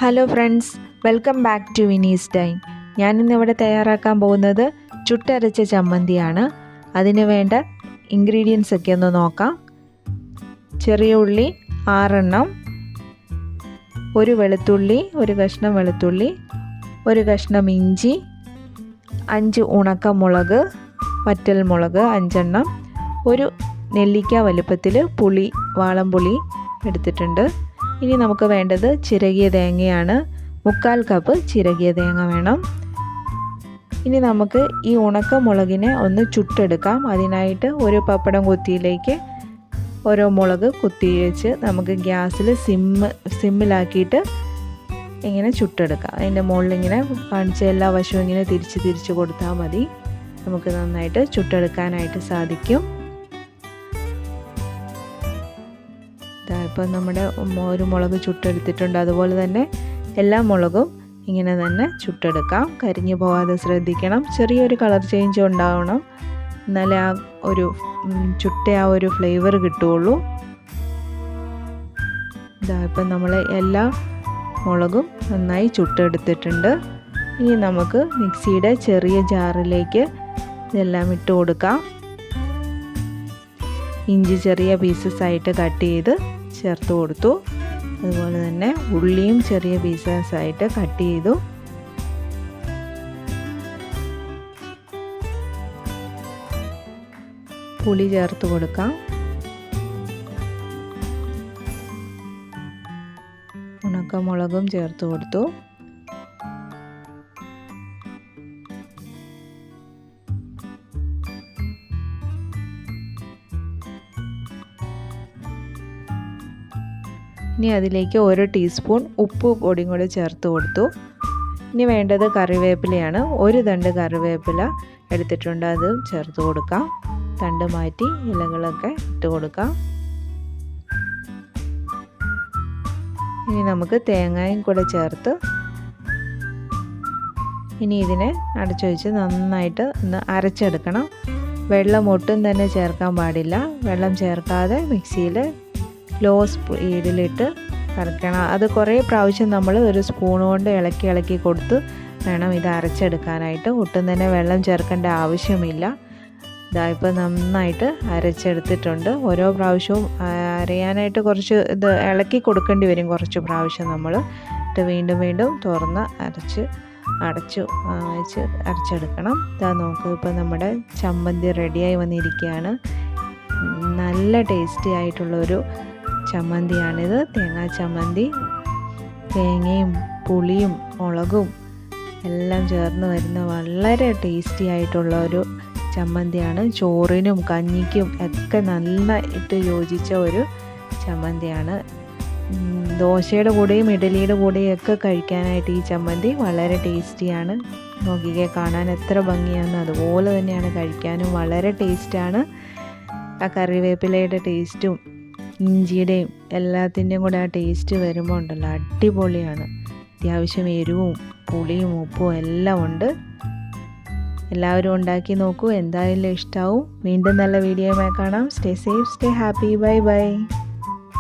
Hello friends, welcome back to വിനീസ്ഡൈൻ. ഞാനിന്നിവിടെ തയ്യാറാക്കാൻ പോകുന്നത് ചുട്ടരച്ച ചമ്മന്തിയാണ്. അതിന് വേണ്ട ഇൻഗ്രീഡിയൻസ് ഒക്കെ ഒന്ന് നോക്കാം. ചെറിയ ഉള്ളി 6 എണ്ണം, ഒരു വെളുത്തുള്ളി, ഒരു കഷ്ണം വെളുത്തുള്ളി, ഒരു കഷ്ണം ഇഞ്ചി, 5 ഉണക്കമുളക്, വറ്റൽമുളക് 5 എണ്ണം, ഒരു നെല്ലിക്ക വലുപ്പത്തിൽ പുളി, വാളംപുളി എടുത്തിട്ടുണ്ട്. ഇനി നമുക്ക് വേണ്ടത് ചിരകിയ തേങ്ങയാണ്. 3/4 കപ്പ് ചിരകിയ തേങ്ങ വേണം. ഇനി നമുക്ക് ഈ ഉണക്കമുളകിനെ ഒന്ന് ചുട്ടെടുക്കാം. അതിനായിട്ട് ഒരു പപ്പടം കുത്തിയിലേക്ക് ഓരോ മുളക് കുത്തി വെച്ച് നമുക്ക് ഗ്യാസിൽ സിമ്മിലാക്കിയിട്ട് ഇങ്ങനെ ചുട്ടെടുക്കാം. അതിൻ്റെ മുകളിൽ ഇങ്ങനെ കാണിച്ച എല്ലാ വശവും ഇങ്ങനെ തിരിച്ച് കൊടുത്താൽ മതി. നമുക്ക് നന്നായിട്ട് ചുട്ടെടുക്കാനായിട്ട് സാധിക്കും. ഇപ്പം നമ്മുടെ ഒരു മുളക് ചുട്ടെടുത്തിട്ടുണ്ട്. അതുപോലെ തന്നെ എല്ലാ മുളകും ഇങ്ങനെ തന്നെ ചുട്ടെടുക്കാം. കരിഞ്ഞു പോകാതെ ശ്രദ്ധിക്കണം. ചെറിയൊരു കളർ ചേഞ്ച് ഉണ്ടാവണം, എന്നാലേ ആ ഒരു ഫ്ലേവർ കിട്ടുകയുള്ളൂ. ഇപ്പം നമ്മൾ എല്ലാ മുളകും നന്നായി ചുട്ടെടുത്തിട്ടുണ്ട്. ഇനി നമുക്ക് മിക്സിയുടെ ചെറിയ ജാറിലേക്ക് ഇതെല്ലാം ഇട്ട് കൊടുക്കാം. ഇഞ്ചി ചെറിയ പീസസ് ആയിട്ട് കട്ട് ചെയ്ത് ചേർത്ത് കൊടുത്തു. അതുപോലെ തന്നെ ഉള്ളിയും ചെറിയ പീസസ് ആയിട്ട് കട്ട് ചെയ്തു. പുളി ചേർത്ത് കൊടുക്കാം. ഉണക്കമുളകും ചേർത്ത് കൊടുത്തു. ഇനി അതിലേക്ക് 1 ടീസ്പൂൺ ഉപ്പ് പൊടിയും കൂടി ചേർത്ത് കൊടുത്തു. ഇനി വേണ്ടത് കറിവേപ്പിലയാണ്. 1 തണ്ട് കറിവേപ്പില എടുത്തിട്ടുണ്ട്, അത് ചേർത്ത് കൊടുക്കാം. തണ്ട് മാറ്റി ഇലകളൊക്കെ ഇട്ട് കൊടുക്കാം. ഇനി നമുക്ക് തേങ്ങയും കൂടെ ചേർത്ത് ഇനി ഇതിനെ അടച്ചു വെച്ച് നന്നായിട്ട് ഒന്ന് അരച്ചെടുക്കണം. വെള്ളം ഒട്ടും തന്നെ ചേർക്കാൻ പാടില്ല. വെള്ളം ചേർക്കാതെ മിക്സിയിൽ ലോ സ്പീഡിലിട്ട് കറക്കണം. അത് കുറേ പ്രാവശ്യം നമ്മൾ ഒരു സ്പൂൺ കൊണ്ട് ഇളക്കി കൊടുത്ത് വേണം ഇത് അരച്ചെടുക്കാനായിട്ട്. ഒട്ടും തന്നെ വെള്ളം ചേർക്കേണ്ട ആവശ്യമില്ല. ഇതായിപ്പോൾ നന്നായിട്ട് അരച്ചെടുത്തിട്ടുണ്ട്. ഓരോ പ്രാവശ്യവും അരയാനായിട്ട് കുറച്ച് ഇത് ഇളക്കി കൊടുക്കേണ്ടി വരും. കുറച്ച് പ്രാവശ്യം നമ്മൾ ഇട്ട് വീണ്ടും തുറന്ന് അടച്ച് വെച്ച് അരച്ചെടുക്കണം. ഇതാ നോക്ക്, ഇപ്പോൾ നമ്മുടെ ചമ്മന്തി റെഡിയായി വന്നിരിക്കുകയാണ്. നല്ല ടേസ്റ്റി ആയിട്ടുള്ളൊരു ചമ്മന്തിയാണിത്. തേങ്ങാ ചമ്മന്തി. തേങ്ങയും പുളിയും മുളകും എല്ലാം ചേർന്ന് വരുന്ന വളരെ ടേസ്റ്റി ആയിട്ടുള്ള ഒരു ചമ്മന്തിയാണ്. ചോറിനും കഞ്ഞിക്കും ഒക്കെ നന്നായിട്ട് യോജിച്ച ഒരു ചമ്മന്തിയാണ്. ദോശയുടെ കൂടെയും ഇഡലിയുടെ കൂടെയും ഒക്കെ കഴിക്കാനായിട്ട് ഈ ചമ്മന്തി വളരെ ടേസ്റ്റിയാണ്. നോക്കിക്കേ, കാണാൻ എത്ര ഭംഗിയാണ്, അതുപോലെ തന്നെയാണ് കഴിക്കാനും വളരെ ടേസ്റ്റാണ്. ആ കറിവേപ്പിലയുടെ ടേസ്റ്റും ഇഞ്ചിയുടെയും എല്ലാത്തിൻ്റെയും കൂടെ ആ ടേസ്റ്റ് വരുമ്പോൾ ഉണ്ടല്ലോ, അടിപൊളിയാണ്. അത്യാവശ്യം എരിവും പുളിയും ഉപ്പും എല്ലാം ഉണ്ട്. എല്ലാവരും ഉണ്ടാക്കി നോക്കൂ, എന്തായാലും ഇഷ്ടമാവും. വീണ്ടും നല്ല വീഡിയോയുമായി കാണാം. Stay safe, stay happy. Bye bye.